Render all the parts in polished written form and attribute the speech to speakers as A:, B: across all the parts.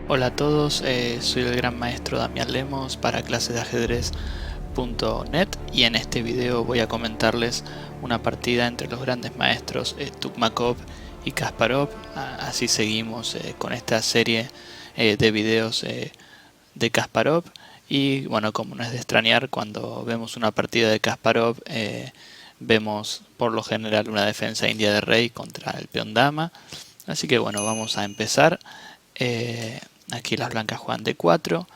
A: Hola a todos, soy el gran maestro Damián Lemos para clasesdeajedrez.net y en este video voy a comentarles una partida entre los grandes maestros Tukmakov y Kasparov. Así seguimos con esta serie de videos de Kasparov. Y bueno, como no es de extrañar, cuando vemos una partida de Kasparov vemos por lo general una defensa india de rey contra el peón dama. Así que bueno, vamos a empezar. Aquí las blancas juegan D4,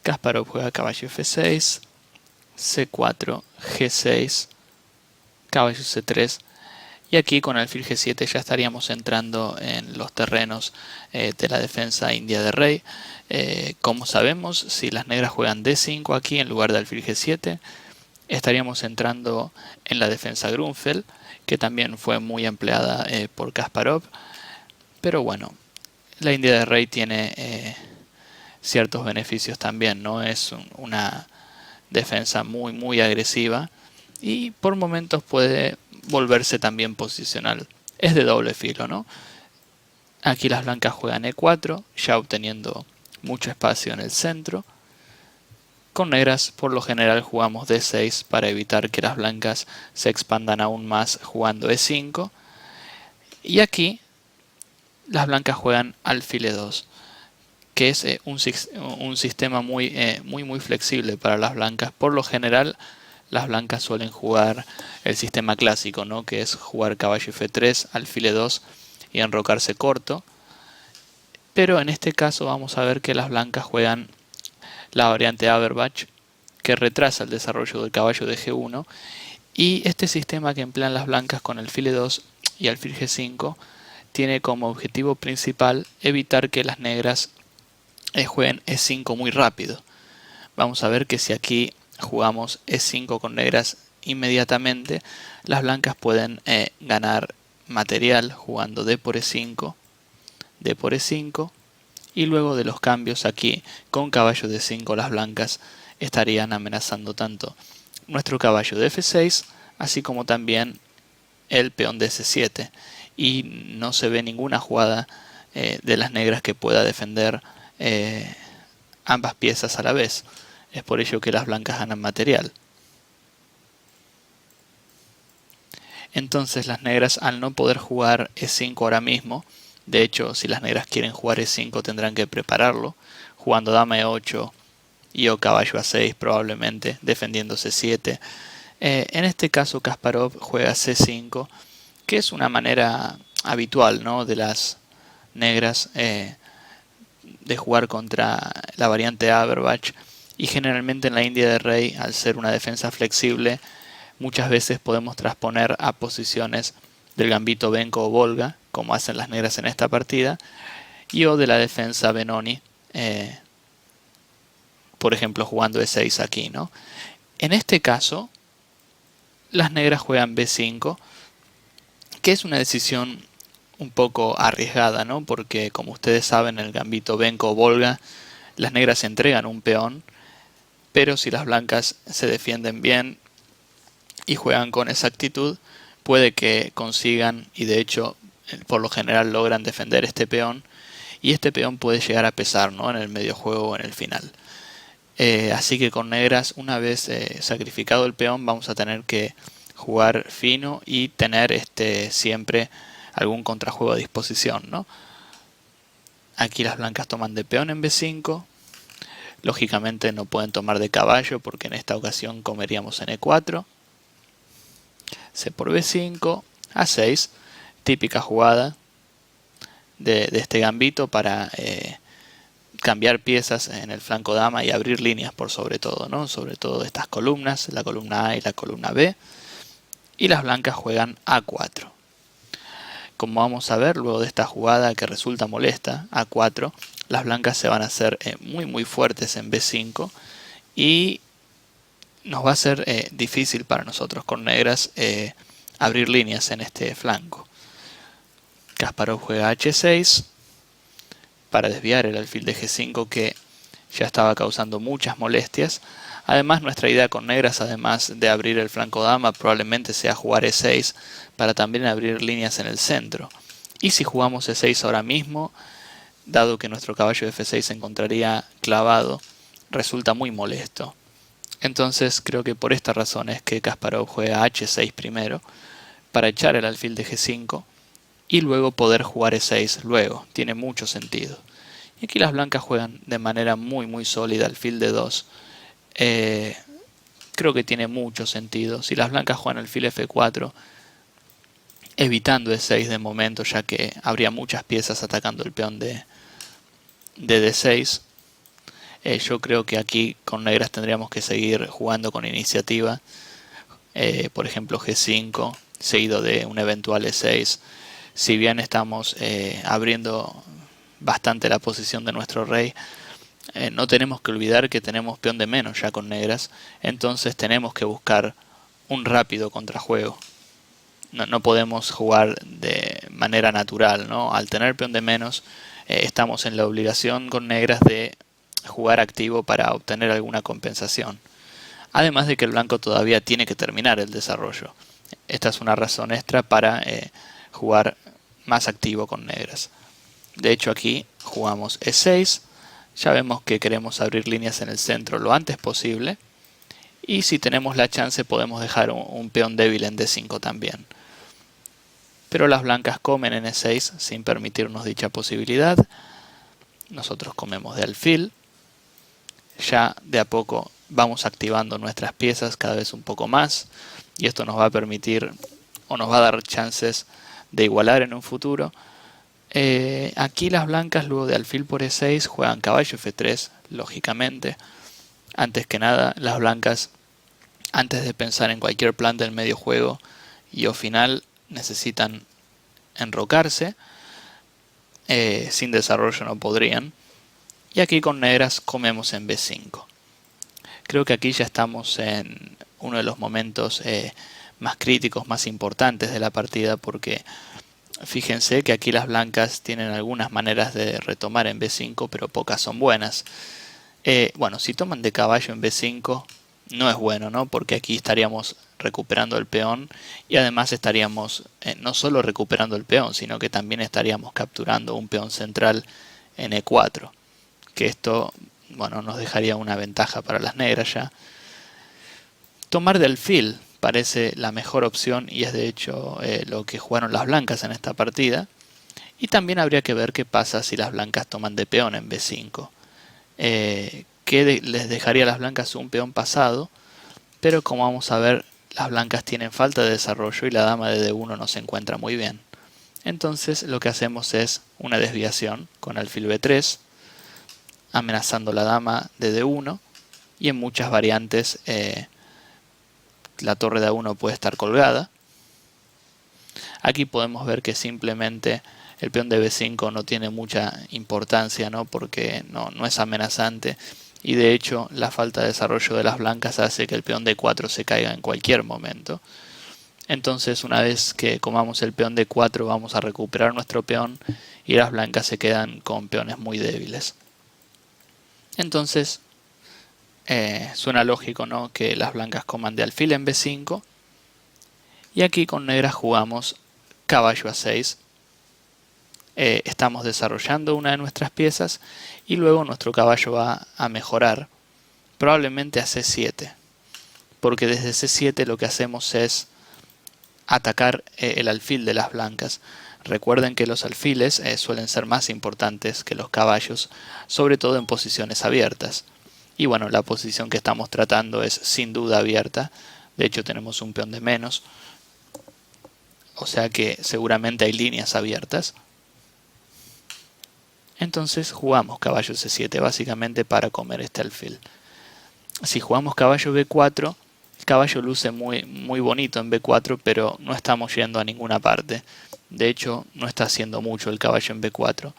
A: Kasparov juega caballo F6, C4, G6, caballo C3 y aquí con alfil G7 ya estaríamos entrando en los terrenos de la defensa india de rey. Como sabemos, si las negras juegan D5 aquí en lugar de alfil G7, estaríamos entrando en la defensa Grunfeld, que también fue muy empleada por Kasparov, pero bueno, la india de rey tiene ciertos beneficios también, no es una defensa muy agresiva y por momentos puede volverse también posicional. Es de doble filo, ¿no? Aquí las blancas juegan E4, ya obteniendo mucho espacio en el centro. Con negras por lo general jugamos D6 para evitar que las blancas se expandan aún más jugando E5. Y aquí las blancas juegan alfil E2, que es un sistema muy flexible para las blancas. Por lo general, las blancas suelen jugar el sistema clásico, ¿no? Que es jugar caballo F3, alfil E2 y enrocarse corto. Pero en este caso vamos a ver que las blancas juegan la variante Averbach, que retrasa el desarrollo del caballo de G1. Y este sistema que emplean las blancas con alfil E2 y alfil G5 tiene como objetivo principal evitar que las negras jueguen E5 muy rápido. Vamos a ver que si aquí jugamos E5 con negras inmediatamente, las blancas pueden ganar material jugando D por E5, D por E5, y luego de los cambios aquí con caballo D5 las blancas estarían amenazando tanto nuestro caballo de F6, así como también el peón de C7, y no se ve ninguna jugada de las negras que pueda defender ambas piezas a la vez. Es por ello que las blancas ganan material. Entonces las negras, al no poder jugar E5 ahora mismo, de hecho si las negras quieren jugar E5 tendrán que prepararlo, jugando dama E8 y o caballo A6 probablemente, defendiendo C7. En este caso Kasparov juega C5, que es una manera habitual, ¿no?, de las negras de jugar contra la variante Averbach, y generalmente en la india de rey, al ser una defensa flexible, muchas veces podemos transponer a posiciones del gambito Benko o Volga, como hacen las negras en esta partida, y o de la defensa Benoni, por ejemplo jugando E6 aquí, ¿no? En este caso, las negras juegan B5, que es una decisión un poco arriesgada, ¿no? Porque como ustedes saben, en el gambito Benko o Volga, las negras entregan un peón, pero si las blancas se defienden bien y juegan con exactitud, puede que consigan, y de hecho por lo general logran defender este peón, y este peón puede llegar a pesar, ¿no?, en el medio juego o en el final. Así que con negras, una vez sacrificado el peón, vamos a tener que jugar fino y tener siempre algún contrajuego a disposición, ¿no? Aquí las blancas toman de peón en B5. Lógicamente no pueden tomar de caballo porque en esta ocasión comeríamos en E4. C por B5, A6, típica jugada de este gambito para cambiar piezas en el flanco dama y abrir líneas por sobre todo, ¿no? Sobre todo de estas columnas, la columna A y la columna B. Y las blancas juegan A4. Como vamos a ver, luego de esta jugada que resulta molesta, A4, las blancas se van a hacer muy fuertes en B5 y nos va a ser difícil para nosotros con negras abrir líneas en este flanco. Kasparov juega H6 para desviar el alfil de G5 que ya estaba causando muchas molestias. Además, nuestra idea con negras, además de abrir el flanco dama, probablemente sea jugar E6 para también abrir líneas en el centro. Y si jugamos E6 ahora mismo, dado que nuestro caballo de F6 se encontraría clavado, resulta muy molesto. Entonces creo que por esta razón es que Kasparov juega H6 primero, para echar el alfil de G5 y luego poder jugar E6 luego. Tiene mucho sentido. Y aquí las blancas juegan de manera muy sólida alfil de 2. Creo que tiene mucho sentido. Si las blancas juegan alfil F4, evitando E6 de momento, ya que habría muchas piezas atacando el peón de D6, yo creo que aquí con negras tendríamos que seguir jugando con iniciativa. Por ejemplo G5 seguido de un eventual E6. Si bien estamos abriendo bastante la posición de nuestro rey, no tenemos que olvidar que tenemos peón de menos ya con negras, entonces tenemos que buscar un rápido contrajuego. No podemos jugar de manera natural, ¿no? Al tener peón de menos, estamos en la obligación con negras de jugar activo para obtener alguna compensación. Además de que el blanco todavía tiene que terminar el desarrollo. Esta es una razón extra para jugar más activo con negras. De hecho aquí jugamos E6. Ya vemos que queremos abrir líneas en el centro lo antes posible. Y si tenemos la chance podemos dejar un peón débil en D5 también. Pero las blancas comen en E6 sin permitirnos dicha posibilidad. Nosotros comemos de alfil. Ya de a poco vamos activando nuestras piezas cada vez un poco más. Y esto nos va a permitir o nos va a dar chances de igualar en un futuro. Aquí las blancas luego de alfil por E6 juegan caballo F3, lógicamente. Antes que nada, las blancas, antes de pensar en cualquier plan del medio juego y o final, necesitan enrocarse. Sin desarrollo no podrían. Y aquí con negras comemos en B5. Creo que aquí ya estamos en uno de los momentos más críticos, más importantes de la partida, porque fíjense que aquí las blancas tienen algunas maneras de retomar en B5, pero pocas son buenas. Bueno, si toman de caballo en B5 no es bueno, ¿no? Porque aquí estaríamos recuperando el peón y además estaríamos no solo recuperando el peón, sino que también estaríamos capturando un peón central en E4, que esto, bueno, nos dejaría una ventaja para las negras ya. Tomar de alfil parece la mejor opción y es de hecho lo que jugaron las blancas en esta partida. Y también habría que ver qué pasa si las blancas toman de peón en B5. Que les dejaría a las blancas un peón pasado, pero como vamos a ver, las blancas tienen falta de desarrollo y la dama de D1 no se encuentra muy bien. Entonces lo que hacemos es una desviación con alfil B3, amenazando la dama de D1, y en muchas variantes la torre de A1 puede estar colgada. Aquí podemos ver que simplemente el peón de B5 no tiene mucha importancia, ¿no? Porque no es amenazante y de hecho la falta de desarrollo de las blancas hace que el peón de 4 se caiga en cualquier momento. Entonces una vez que comamos el peón de 4 vamos a recuperar nuestro peón y las blancas se quedan con peones muy débiles. Entonces suena lógico, ¿no? Que las blancas coman de alfil en B5 y aquí con negras jugamos caballo a 6. Estamos desarrollando una de nuestras piezas y luego nuestro caballo va a mejorar probablemente a C7, porque desde C7 lo que hacemos es atacar el alfil de las blancas. Recuerden que los alfiles suelen ser más importantes que los caballos, sobre todo en posiciones abiertas. Y bueno, la posición que estamos tratando es sin duda abierta, de hecho tenemos un peón de menos, o sea que seguramente hay líneas abiertas. Entonces jugamos caballo C7 básicamente para comer este alfil. Si jugamos caballo B4, el caballo luce muy bonito en B4, pero no estamos yendo a ninguna parte. De hecho, no está haciendo mucho el caballo en B4.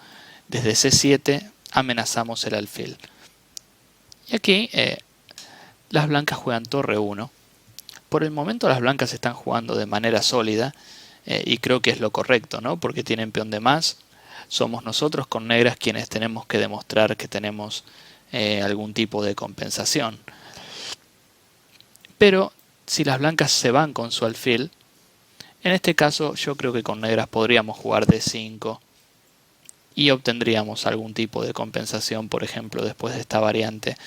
A: Desde C7 amenazamos el alfil. Y aquí las blancas juegan torre 1. Por el momento las blancas están jugando de manera sólida y creo que es lo correcto, ¿no? Porque tienen peón de más. Somos nosotros con negras quienes tenemos que demostrar que tenemos algún tipo de compensación. Pero si las blancas se van con su alfil, en este caso yo creo que con negras podríamos jugar D5 y obtendríamos algún tipo de compensación, por ejemplo, después de esta variante.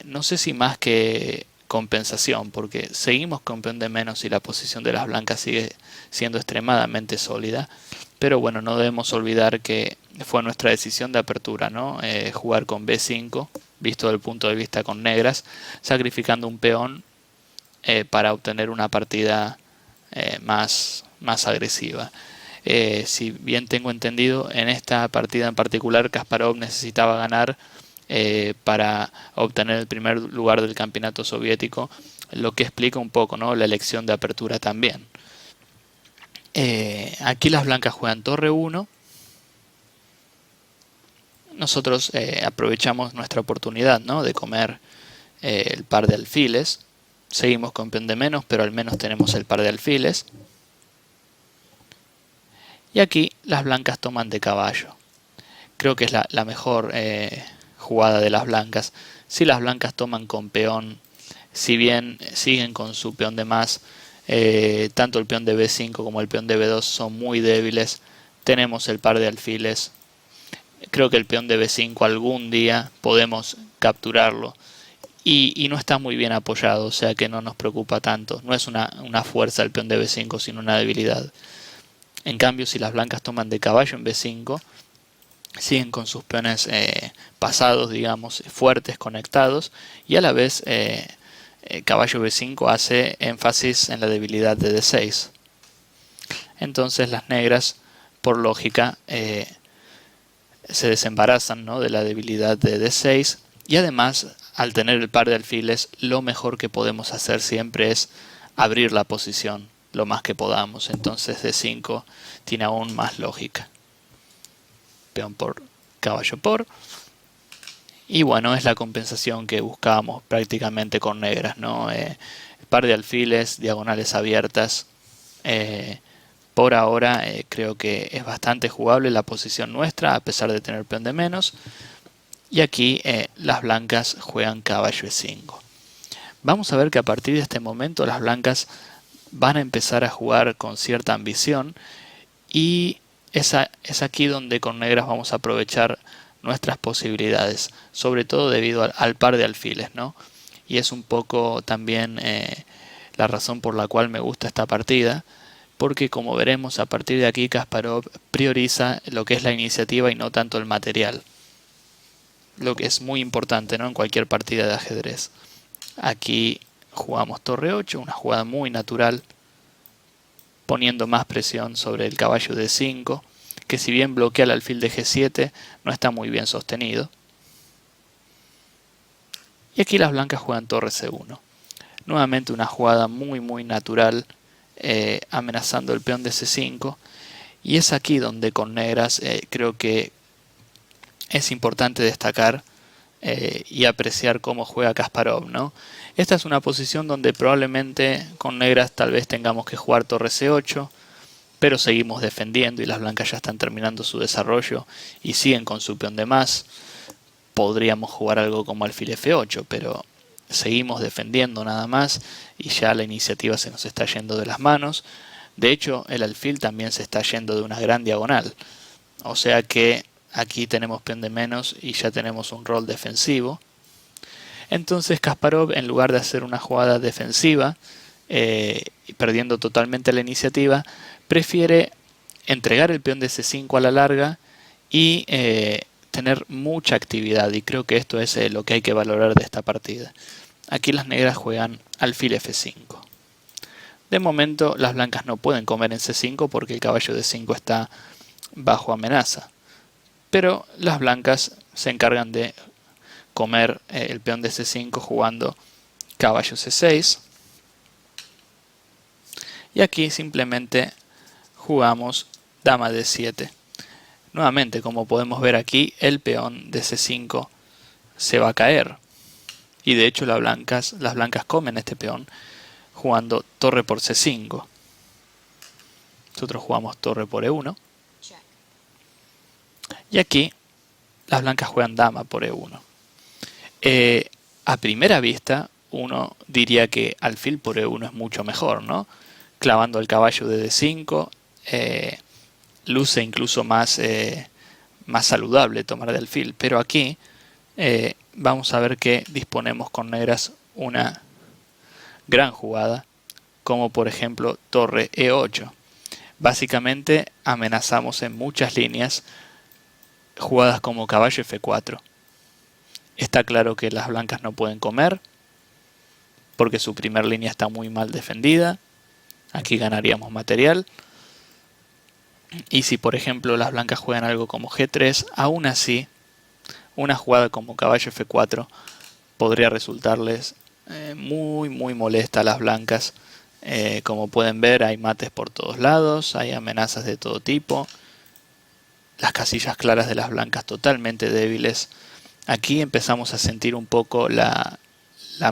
A: No sé si más que compensación, porque seguimos con peón de menos y la posición de las blancas sigue siendo extremadamente sólida. Pero bueno, no debemos olvidar que fue nuestra decisión de apertura, ¿no? Jugar con B5, visto desde el punto de vista con negras, sacrificando un peón para obtener una partida más agresiva. Si bien tengo entendido, en esta partida en particular Kasparov necesitaba ganar para obtener el primer lugar del campeonato soviético, lo que explica un poco, ¿no?, la elección de apertura también. Aquí las blancas juegan torre 1. Nosotros aprovechamos nuestra oportunidad, ¿no?, de comer el par de alfiles. Seguimos con peón de menos, pero al menos tenemos el par de alfiles. Y aquí las blancas toman de caballo. Creo que es la mejor jugada de las blancas. Si las blancas toman con peón, si bien siguen con su peón de más, tanto el peón de B5 como el peón de B2 son muy débiles. Tenemos el par de alfiles. Creo que el peón de B5 algún día podemos capturarlo. Y no está muy bien apoyado, o sea que no nos preocupa tanto. No es una fuerza el peón de B5, sino una debilidad. En cambio, si las blancas toman de caballo en B5, siguen con sus peones pasados, digamos, fuertes, conectados, y a la vez caballo B5 hace énfasis en la debilidad de D6. Entonces las negras, por lógica, se desembarazan, ¿no?, de la debilidad de D6, y además, al tener el par de alfiles, lo mejor que podemos hacer siempre es abrir la posición lo más que podamos. Entonces D5 tiene aún más lógica. Peón por, caballo por. Y bueno, es la compensación que buscábamos prácticamente con negras, ¿no? Par de alfiles, diagonales abiertas. Por ahora creo que es bastante jugable la posición nuestra, a pesar de tener peón de menos. Y aquí las blancas juegan caballo E5. Vamos a ver que a partir de este momento las blancas van a empezar a jugar con cierta ambición, y es aquí donde con negras vamos a aprovechar nuestras posibilidades, sobre todo debido al par de alfiles, ¿no? Y es un poco también la razón por la cual me gusta esta partida, porque como veremos, a partir de aquí Kasparov prioriza lo que es la iniciativa y no tanto el material, lo que es muy importante, ¿no?, en cualquier partida de ajedrez. Aquí jugamos torre 8, una jugada muy natural, poniendo más presión sobre el caballo de 5, que si bien bloquea el alfil de G7, no está muy bien sostenido. Y aquí las blancas juegan torre C1. Nuevamente una jugada muy natural, amenazando el peón de C5. Y es aquí donde con negras creo que es importante destacar y apreciar cómo juega Kasparov, ¿no? Esta es una posición donde probablemente con negras tal vez tengamos que jugar torre C8, pero seguimos defendiendo y las blancas ya están terminando su desarrollo y siguen con su peón de más. Podríamos jugar algo como alfil F8, pero seguimos defendiendo nada más y ya la iniciativa se nos está yendo de las manos. De hecho, el alfil también se está yendo de una gran diagonal, o sea que aquí tenemos peón de menos y ya tenemos un rol defensivo. Entonces Kasparov, en lugar de hacer una jugada defensiva, perdiendo totalmente la iniciativa, prefiere entregar el peón de C5 a la larga y tener mucha actividad. Y creo que esto es lo que hay que valorar de esta partida. Aquí las negras juegan alfil F5. De momento las blancas no pueden comer en C5 porque el caballo de 5 está bajo amenaza. Pero las blancas se encargan de comer el peón de C5 jugando caballo C6. Y aquí simplemente jugamos dama D7. Nuevamente, como podemos ver aquí, el peón de C5 se va a caer. Y de hecho las blancas comen este peón jugando torre por C5. Nosotros jugamos torre por E1. Y aquí las blancas juegan dama por E1. A primera vista uno diría que alfil por E1 es mucho mejor, ¿no? Clavando el caballo de D5 luce incluso más más saludable tomar de alfil, pero aquí vamos a ver que disponemos con negras una gran jugada, como por ejemplo torre E8. Básicamente amenazamos en muchas líneas jugadas como caballo F4. Está claro que las blancas no pueden comer, porque su primer línea está muy mal defendida. Aquí ganaríamos material. Y si por ejemplo las blancas juegan algo como G3, aún así una jugada como caballo F4 podría resultarles muy molesta a las blancas. Como pueden ver, hay mates por todos lados, hay amenazas de todo tipo. Las casillas claras de las blancas totalmente débiles. Aquí empezamos a sentir un poco la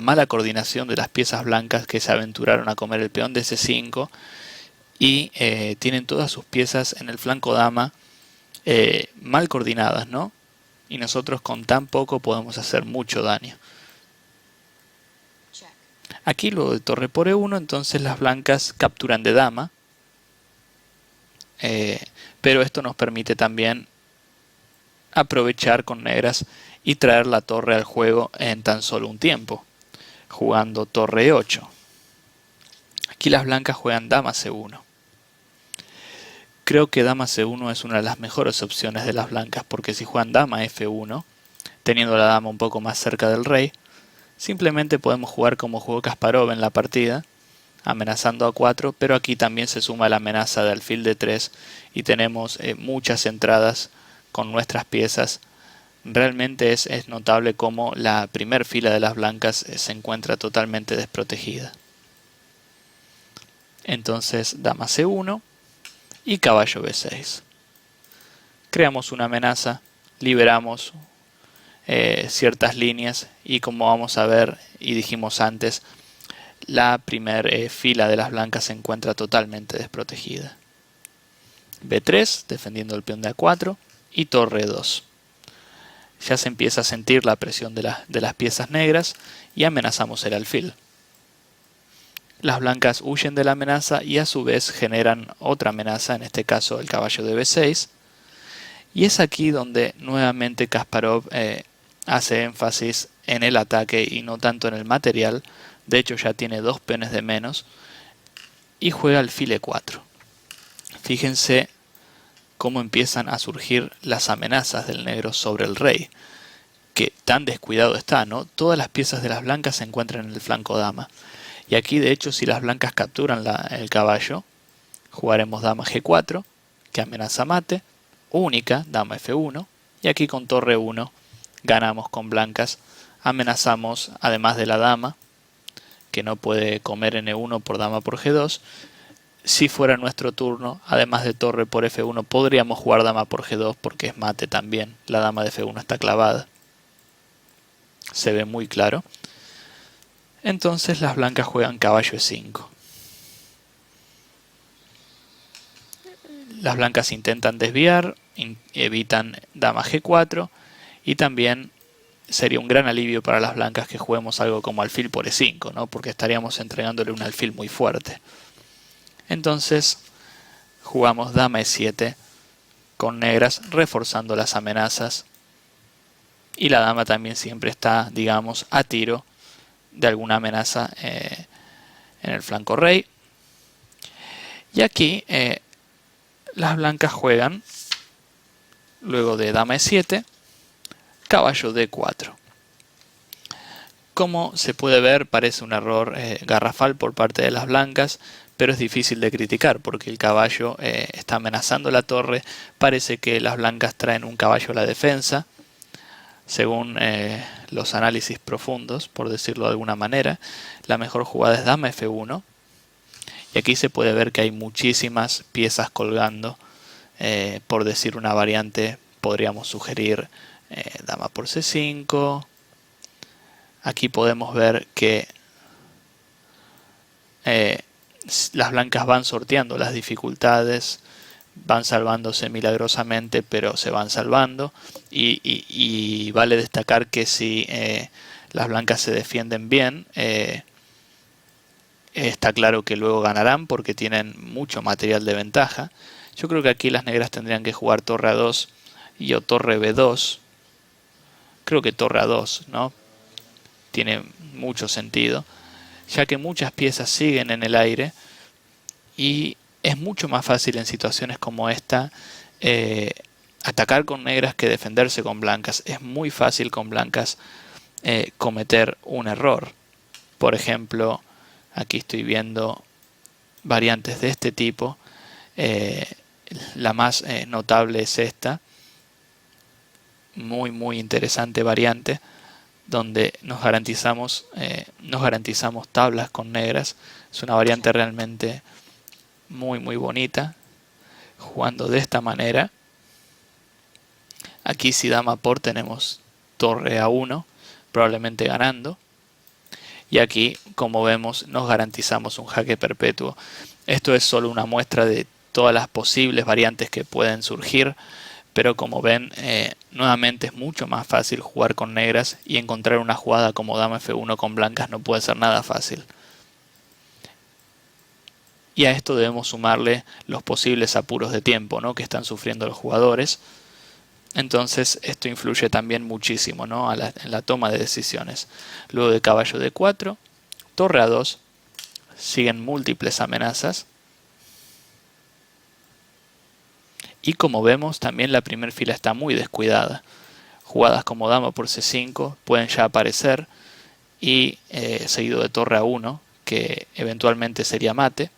A: mala coordinación de las piezas blancas que se aventuraron a comer el peón de C5 y tienen todas sus piezas en el flanco dama mal coordinadas, ¿no? Y nosotros con tan poco podemos hacer mucho daño. Aquí luego de torre por E1, entonces las blancas capturan de dama, pero esto nos permite también aprovechar con negras y traer la torre al juego en tan solo un tiempo, jugando torre E8. Aquí las blancas juegan dama C1. Creo que dama C1 es una de las mejores opciones de las blancas, porque si juegan dama F1, teniendo la dama un poco más cerca del rey, simplemente podemos jugar como jugó Kasparov en la partida, amenazando a 4, pero aquí también se suma la amenaza de alfil de 3 y tenemos muchas entradas con nuestras piezas. Realmente es notable cómo la primer fila de las blancas se encuentra totalmente desprotegida. Entonces dama C1 y caballo B6. Creamos una amenaza, liberamos ciertas líneas y como vamos a ver y dijimos antes, la primer fila de las blancas se encuentra totalmente desprotegida. B3 defendiendo el peón de A4 y torre 2. Ya se empieza a sentir la presión de las piezas negras y amenazamos el alfil. Las blancas huyen de la amenaza y a su vez generan otra amenaza, en este caso el caballo de B6. Y es aquí donde nuevamente Kasparov hace énfasis en el ataque y no tanto en el material. De hecho ya tiene 2 peones de menos y juega alfil E4. Fíjense cómo empiezan a surgir las amenazas del negro sobre el rey, que tan descuidado está, ¿no? Todas las piezas de las blancas se encuentran en el flanco dama. Y aquí de hecho si las blancas capturan el caballo, jugaremos dama G4, que amenaza mate, única, dama F1, y aquí con torre 1 ganamos con blancas, amenazamos además de la dama, que no puede comer en E1 por dama por G2, si fuera nuestro turno, además de torre por F1, podríamos jugar dama por G2 porque es mate también, la dama de F1 está clavada. Se ve muy claro. Entonces las blancas juegan caballo E5. Las blancas intentan desviar, evitan dama G4 y también sería un gran alivio para las blancas que juguemos algo como alfil por E5, ¿no? Porque estaríamos entregándole un alfil muy fuerte. Entonces jugamos dama E7 con negras reforzando las amenazas y la dama también siempre está, digamos, a tiro de alguna amenaza en el flanco rey. Y aquí las blancas juegan, luego de dama E7, caballo D4. Como se puede ver, parece un error garrafal por parte de las blancas, pero es difícil de criticar porque el caballo está amenazando la torre. Parece que las blancas traen un caballo a la defensa, según los análisis profundos, por decirlo de alguna manera. La mejor jugada es dama F1, y aquí se puede ver que hay muchísimas piezas colgando. Por decir una variante, podríamos sugerir dama por C5. Aquí podemos ver que las blancas van sorteando las dificultades, van salvándose milagrosamente, pero se van salvando. Y vale destacar que si las blancas se defienden bien, está claro que luego ganarán porque tienen mucho material de ventaja. Yo creo que aquí las negras tendrían que jugar torre a 2 y o torre B2. Creo que torre A2, ¿no? Tiene mucho sentido, ya que muchas piezas siguen en el aire y es mucho más fácil en situaciones como esta atacar con negras que defenderse con blancas. Es muy fácil con blancas cometer un error. Por ejemplo, aquí estoy viendo variantes de este tipo. La más notable es esta. Muy interesante variante, donde nos garantizamos tablas con negras. Es una variante realmente muy bonita, jugando de esta manera. Aquí si dama por tenemos torre A1, probablemente ganando, y aquí, como vemos, nos garantizamos un jaque perpetuo. Esto es solo una muestra de todas las posibles variantes que pueden surgir, pero como ven, nuevamente es mucho más fácil jugar con negras, y encontrar una jugada como dama F1 con blancas no puede ser nada fácil. Y a esto debemos sumarle los posibles apuros de tiempo, ¿no?, que están sufriendo los jugadores. Entonces esto influye también muchísimo, ¿no?, en la toma de decisiones. Luego de caballo D4, torre A2, siguen múltiples amenazas. Y como vemos, también la primera fila está muy descuidada. Jugadas como dama por C5 pueden ya aparecer, y seguido de torre A1, que eventualmente sería mate.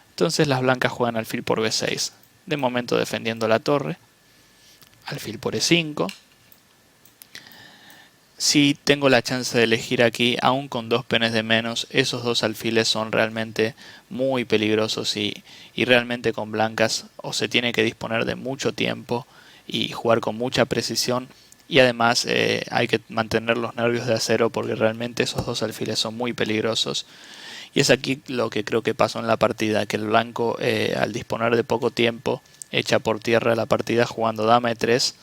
A: Entonces las blancas juegan alfil por B6, de momento defendiendo la torre. Alfil por E5. Si tengo la chance de elegir aquí, aún con dos peones de menos, esos dos alfiles son realmente muy peligrosos, y realmente con blancas o se tiene que disponer de mucho tiempo y jugar con mucha precisión, y además hay que mantener los nervios de acero, porque realmente esos dos alfiles son muy peligrosos. Y es aquí lo que creo que pasó en la partida, que el blanco al disponer de poco tiempo echa por tierra la partida jugando dama E3,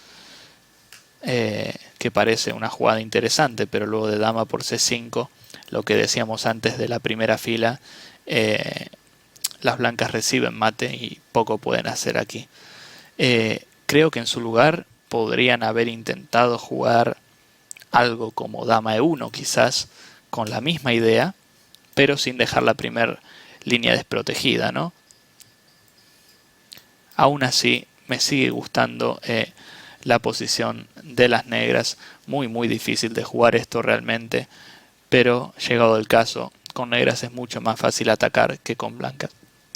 A: que parece una jugada interesante, pero luego de dama por C5, lo que decíamos antes de la primera fila, las blancas reciben mate y poco pueden hacer aquí. Creo que en su lugar podrían haber intentado jugar algo como dama E1, quizás con la misma idea, pero sin dejar la primera línea desprotegida, ¿no? Aún así, me sigue gustando la posición de las negras. Muy difícil de jugar esto realmente, pero llegado el caso, con negras es mucho más fácil atacar que con blancas.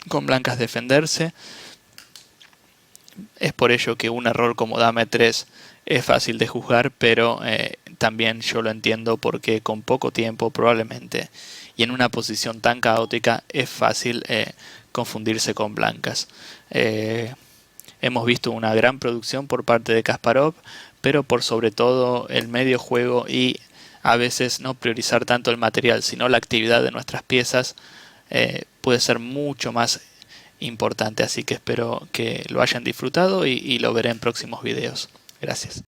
A: Con blancas defenderse. Es por ello que un error como dama E3 es fácil de juzgar, pero también yo lo entiendo, porque con poco tiempo probablemente, y en una posición tan caótica, es fácil confundirse con blancas. Hemos visto una gran producción por parte de Kasparov, pero por sobre todo el medio juego, y a veces no priorizar tanto el material sino la actividad de nuestras piezas, puede ser mucho más importante. Así que espero que lo hayan disfrutado y lo veré en próximos videos. Gracias.